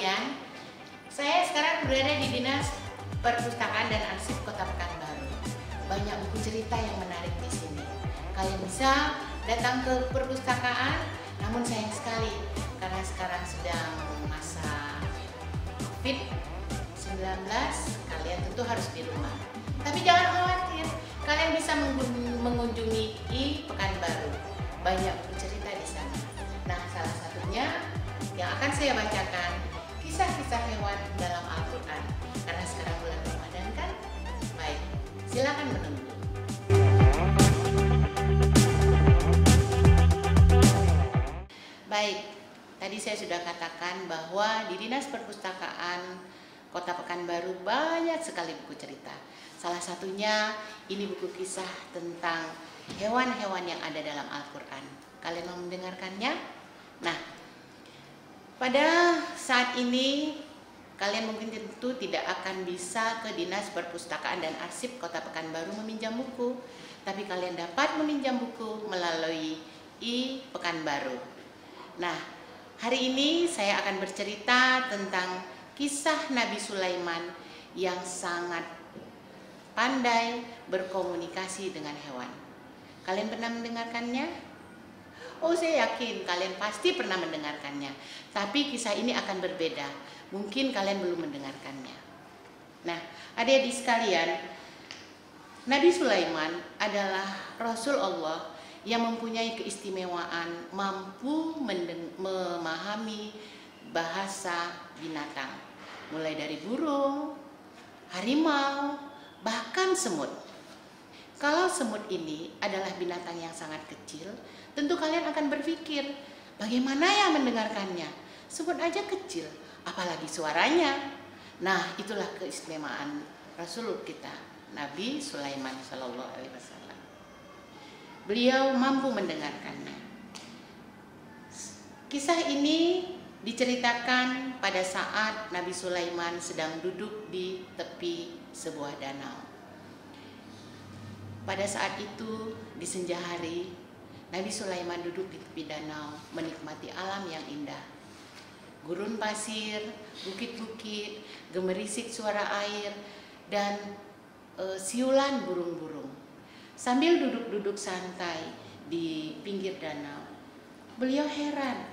sekalian, saya sekarang berada di Dinas Perpustakaan dan Arsip Kota Pekanbaru. Banyak buku cerita yang menarik di sini. Kalian bisa datang ke perpustakaan, namun sayang sekali karena sekarang sedang masa COVID-19, kalian tentu harus di rumah. Tapi jangan khawatir, kalian bisa mengunjungi Pekanbaru. Banyak buku cerita di sana. Nah, salah satunya yang akan saya bacakan kisah-kisah hewan dalam Al-Quran. Karena sekarang bulan Ramadan kan? Baik, silakan menunggu. Baik, tadi saya sudah katakan bahwa di Dinas Perpustakaan Kota Pekanbaru banyak sekali buku cerita. Salah satunya ini buku kisah tentang hewan-hewan yang ada dalam Al-Quran. Kalian mau mendengarkannya? Nah, pada saat ini kalian mungkin tentu tidak akan bisa ke Dinas Perpustakaan dan Arsip Kota Pekanbaru meminjam buku, tapi kalian dapat meminjam buku melalui Pekanbaru. Nah, hari ini saya akan bercerita tentang kisah Nabi Sulaiman yang sangat pandai berkomunikasi dengan hewan. Kalian pernah mendengarkannya? Oh, saya yakin kalian pasti pernah mendengarkannya. Tapi kisah ini akan berbeda. Mungkin kalian belum mendengarkannya. Nah, adik-adik sekalian, Nabi Sulaiman adalah Rasul Allah yang mempunyai keistimewaan mampu memahami bahasa binatang. Mulai dari burung, harimau, bahkan semut. Kalau semut ini adalah binatang yang sangat kecil, tentu kalian akan berpikir, bagaimana ya mendengarkannya? Semut aja kecil, apalagi suaranya. Nah, itulah keistimewaan Rasul kita, Nabi Sulaiman Shallallahu Alaihi Wasallam. Beliau mampu mendengarkannya. Kisah ini diceritakan pada saat Nabi Sulaiman sedang duduk di tepi sebuah danau. Pada saat itu, di senja hari, Nabi Sulaiman duduk di tepi danau, menikmati alam yang indah. Gurun pasir, bukit-bukit, gemerisik suara air, dan siulan burung-burung. Sambil duduk-duduk santai di pinggir danau, beliau heran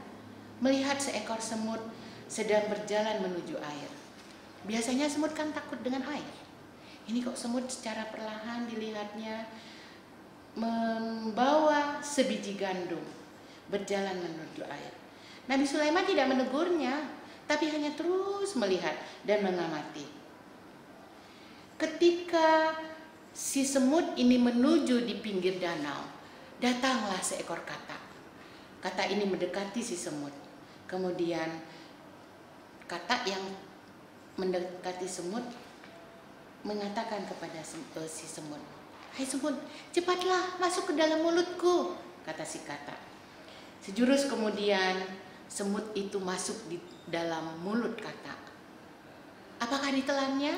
melihat seekor semut sedang berjalan menuju air. Biasanya semut kan takut dengan air. Ini kok semut secara perlahan dilihatnya membawa sebiji gandum berjalan menuju air. Nabi Sulaiman tidak menegurnya, tapi hanya terus melihat dan mengamati. Ketika si semut ini menuju di pinggir danau, datanglah seekor katak. Katak ini mendekati si semut. Kemudian katak yang mendekati semut mengatakan kepada si semut, "Hai semut, cepatlah masuk ke dalam mulutku," kata si katak. Sejurus kemudian semut itu masuk di dalam mulut katak. Apakah ditelannya?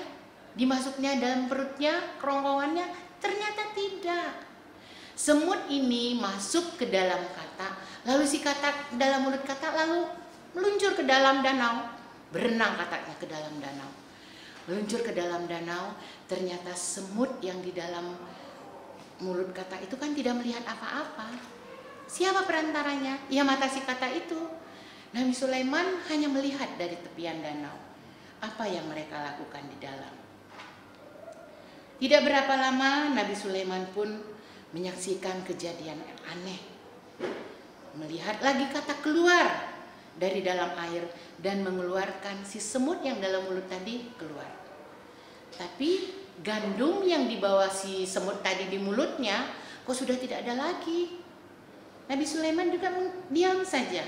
Dimasuknya dalam perutnya, kerongkongannya? Ternyata tidak. Semut ini masuk ke dalam katak, lalu si katak dalam mulut katak lalu meluncur ke dalam danau. Berenang kataknya ke dalam danau. Meluncur ke dalam danau, ternyata semut yang di dalam mulut katak itu kan tidak melihat apa-apa. Siapa perantaranya? Ya, mata si katak itu. Nabi Sulaiman hanya melihat dari tepian danau. Apa yang mereka lakukan di dalam? Tidak berapa lama Nabi Sulaiman pun menyaksikan kejadian aneh. Melihat lagi katak keluar dari dalam air dan mengeluarkan si semut yang dalam mulut tadi keluar. Tapi gandum yang dibawa si semut tadi di mulutnya kok sudah tidak ada lagi. Nabi Sulaiman juga diam saja.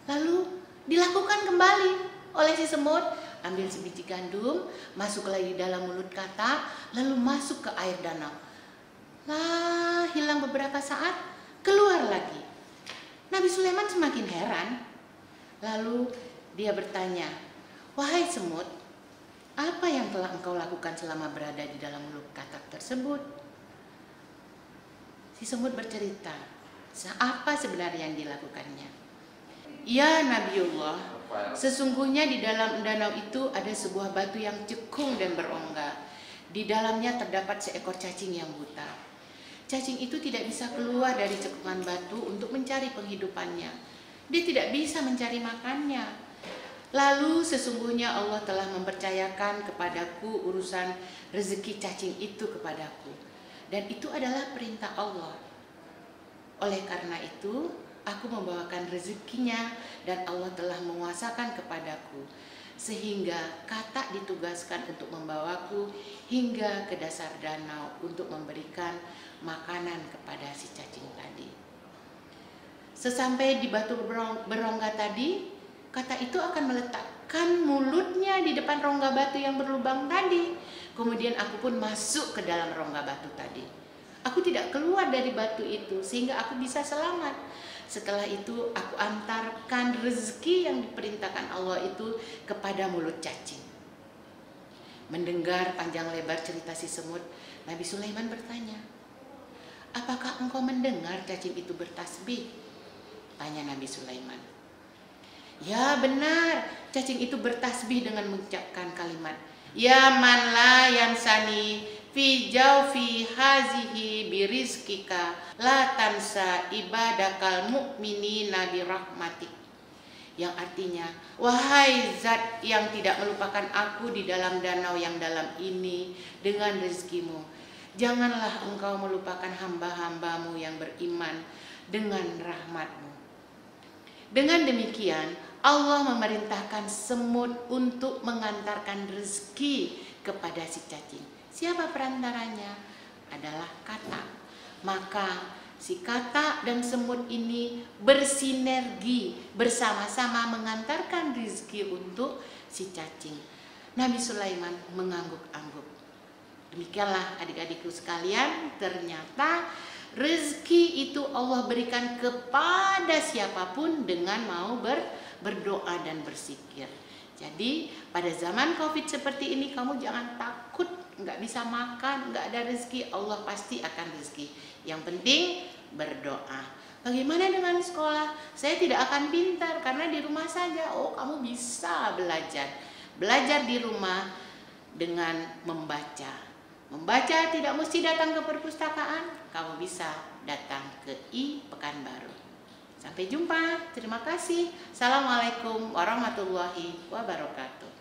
Lalu dilakukan kembali oleh si semut, ambil sebiji gandum, masuk lagi dalam mulut katak, lalu masuk ke air danau. Lah, hilang beberapa saat, keluar lagi. Nabi Sulaiman semakin heran. Lalu dia bertanya, "Wahai semut, apa yang telah engkau lakukan selama berada di dalam mulut katak tersebut?" Si semut bercerita, apa sebenarnya yang dilakukannya. "Ya Nabiullah, Sesungguhnya di dalam danau itu ada sebuah batu yang cekung dan berongga. Di dalamnya terdapat seekor cacing yang buta. Cacing itu tidak bisa keluar dari cekungan batu untuk mencari penghidupannya. Dia tidak bisa mencari makannya. Lalu sesungguhnya Allah telah mempercayakan kepadaku urusan rezeki cacing itu kepadaku. Dan itu adalah perintah Allah. Oleh karena itu, aku membawakan rezekinya dan Allah telah menguasakan kepadaku. Sehingga katak ditugaskan untuk membawaku hingga ke dasar danau untuk memberikan makanan kepada si cacing tadi. Sesampai di batu berongga tadi, kata itu akan meletakkan mulutnya di depan rongga batu yang berlubang tadi. Kemudian aku pun masuk ke dalam rongga batu tadi. Aku tidak keluar dari batu itu sehingga aku bisa selamat. Setelah itu aku antarkan rezeki yang diperintahkan Allah itu kepada mulut cacing. Mendengar panjang lebar cerita si semut, Nabi Sulaiman bertanya, "Apakah engkau mendengar cacing itu bertasbih?" Tanya Nabi Sulaiman. "Ya benar, cacing itu bertasbih dengan mengucapkan kalimat, Ya man la yansani fi jawfi hazihi birizkika la tansa ibadakal mu'minina birahmatik." Yang artinya, wahai zat yang tidak melupakan aku di dalam danau yang dalam ini dengan rezekimu, janganlah engkau melupakan hamba-hambamu yang beriman dengan rahmatmu. Dengan demikian, Allah memerintahkan semut untuk mengantarkan rezeki kepada si cacing. Siapa perantaranya? Adalah katak. Maka si katak dan semut ini bersinergi bersama-sama mengantarkan rezeki untuk si cacing. Nabi Sulaiman mengangguk-angguk. Demikianlah adik-adikku sekalian, ternyata rezeki itu Allah berikan kepada siapapun dengan mau berdoa dan berzikir. Jadi pada zaman COVID seperti ini kamu jangan takut nggak bisa makan, nggak ada rezeki. Allah pasti akan rezeki. Yang penting berdoa. Bagaimana dengan sekolah? Saya tidak akan pintar karena di rumah saja. Oh, kamu bisa belajar. Belajar di rumah dengan membaca. Membaca tidak mesti datang ke perpustakaan, kamu bisa datang ke Pekanbaru. Sampai jumpa, terima kasih. Assalamualaikum warahmatullahi wabarakatuh.